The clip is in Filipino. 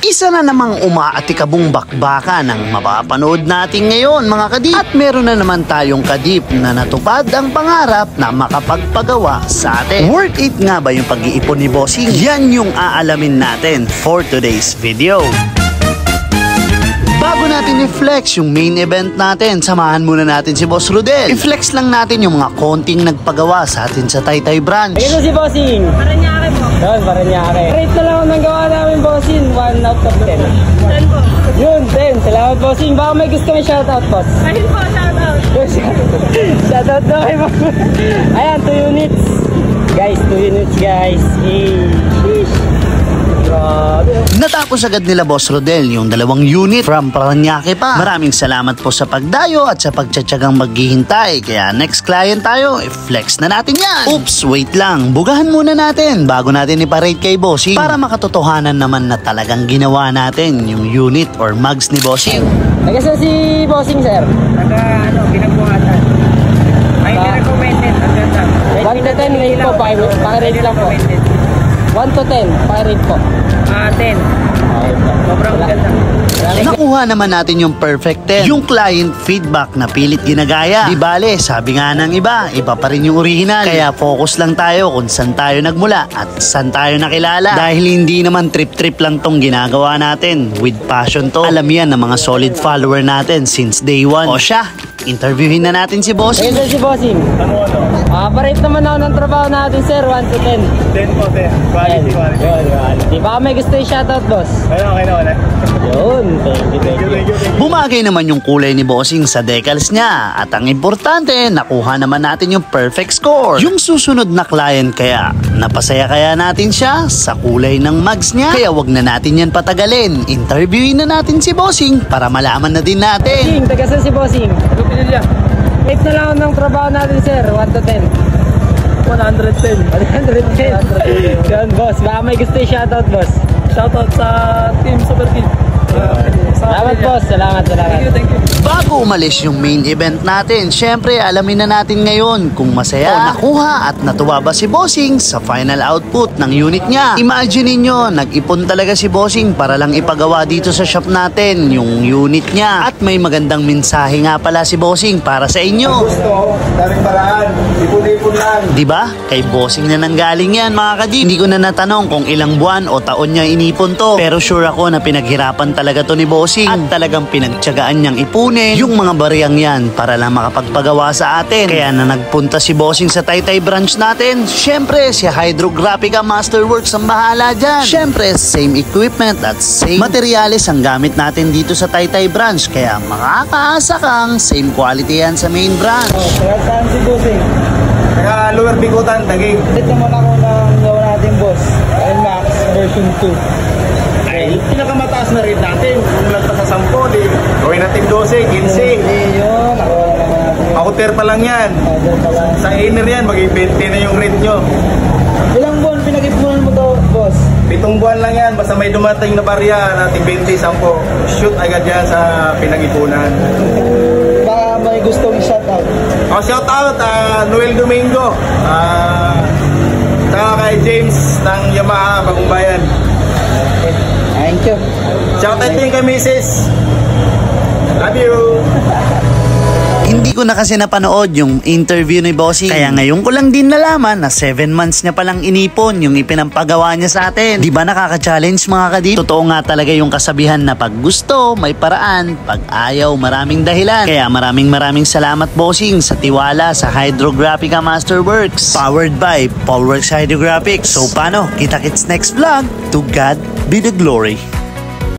Isa na namang umaatikabong bakbaka ng mapapanood natin ngayon mga kadip. At meron na naman tayong kadip na natupad ang pangarap na makapagpagawa sa atin. Worth it nga ba yung pag-iipon ni Bossing? Yan yung aalamin natin for today's video. Bago natin i-flex yung main event natin, samahan muna natin si Boss Rodel. I-flex lang natin yung mga konting nagpagawa sa atin sa Taytay branch. Ito si Bossing. Paranaque po. Yun, Paranaque. Rate na lang ang gawa namin, Bossing. 1 out of 10. 10 po. Yun, 10. Salamat, Bossing. Baka may gusto may shoutout, boss. Ayun po, shoutout. Shoutout na kayo, boss. Ayan, 2 units. Guys, 2 units, guys. Sheesh. Natapos agad nila Boss Rodel yung 2 unit from Paranaque pa. Maraming salamat po sa pagdayo at sa pagtsatsagang maghihintay. Kaya next client tayo, i-flex na natin yan. Oops, wait lang. Bugahan muna natin bago natin iparate kay Bossing para makatotohanan naman na talagang ginawa natin yung unit or mugs ni Bossing. Nagkasa si Bossing, sir? Pinagbuhatan. Ay, recommended. 1 to 10 rate po, pang-rate lang po. 1 to 10, pang-rate po. 10. Sobrang ganda. Nakuha naman natin yung perfect 10. Yung client feedback na pilit ginagaya. Di bale, sabi nga ng iba pa rin yung original. Kaya focus lang tayo kung saan tayo nagmula at saan tayo nakilala. Dahil hindi naman trip-trip lang tong ginagawa natin. With passion to. Alam yan ng mga solid follower natin since day 1. O siya, interviewin na natin si Bossing. Ito si Bossing. Ano? Parate naman ako ng trabaho natin, sir. 1 to 10. 10 po, 10. Quality. Di ba may gusto yung shoutout, boss? Okay na, wala. Yun. Thank you. Bumagay naman yung kulay ni Bossing sa decals niya. At ang importante, nakuha naman natin yung perfect score. Yung susunod na client kaya, napasaya kaya natin siya sa kulay ng mugs niya. Kaya wag na natin yan patagalin. Interviewin na natin si Bossing para malaman na din natin. Bossing, tagasan si Bossing. Ano pinilya? Rate na lang ng trabaho natin, sir. 1 to 10. 110. 110. Yun, boss. Baka may gusto yung shoutout, boss. Shoutout sa Team Super Team. Salamat, boss. Salamat. Thank you. Bago umalis yung main event natin, syempre alamin na natin ngayon kung masaya o nakuha at natuwa ba si Bossing sa final output ng unit niya. Imagine niyo, nag-ipon talaga si Bossing para lang ipagawa dito sa shop natin yung unit niya. At may magandang mensahe nga pala si Bossing para sa inyo. Gusto, daming paraan, ipon-ipon lang. Diba? Kay Bossing na nanggaling yan mga kadip. Hindi ko na natanong kung ilang buwan o taon niya inipon to. Pero sure ako na pinaghirapan talaga to ni Bossing. At talagang pinagtyagaan niyang ipunin yung mga bariyang yan para lang makapagpagawa sa atin. Kaya na nagpunta si Bossing sa Taytay branch natin, syempre si Hydrographica Masterworks ang bahala dyan. Syempre same equipment at same materials ang gamit natin dito sa Taytay branch. Kaya makakaasa kang same quality yan sa main branch. Saan si Bossing? Kaya Lower Bikutan, Taguig. Ito naman ako ng gawa natin, boss. Max version 2. Ay, pinakamataas na rate natin. Kung nagpa sa 10, di gawin natin 12, 15. Yun. Outer pa lang yan. Sa inner yan, maging 20 na yung rate nyo. Ilang buwan pinag-ipunan mo to, boss? 7 buwan lang yan. Basta may dumating na barya, natin 20, 10. Shoot agad yan sa pinag-ipunan. Baka may gustong shoutout. Shout out, Noel Domingo. Saka kay James ng Yamaha, Bagong Bayan. Thank you. Shout out din kay Mrs. Love you. Hindi ko na kasi napanood yung interview ni Bossing. Kaya ngayon ko lang din nalaman na 7 months niya palang inipon yung ipinampagawa niya sa atin. Di ba nakaka-challenge mga kadip? Totoo nga talaga yung kasabihan na pag gusto, may paraan. Pag ayaw, maraming dahilan. Kaya maraming salamat Bossing sa tiwala sa Hydrographica Masterworks. Powered by Paulworks Hydrographics. So paano? Kita-kits next vlog. To God be the glory.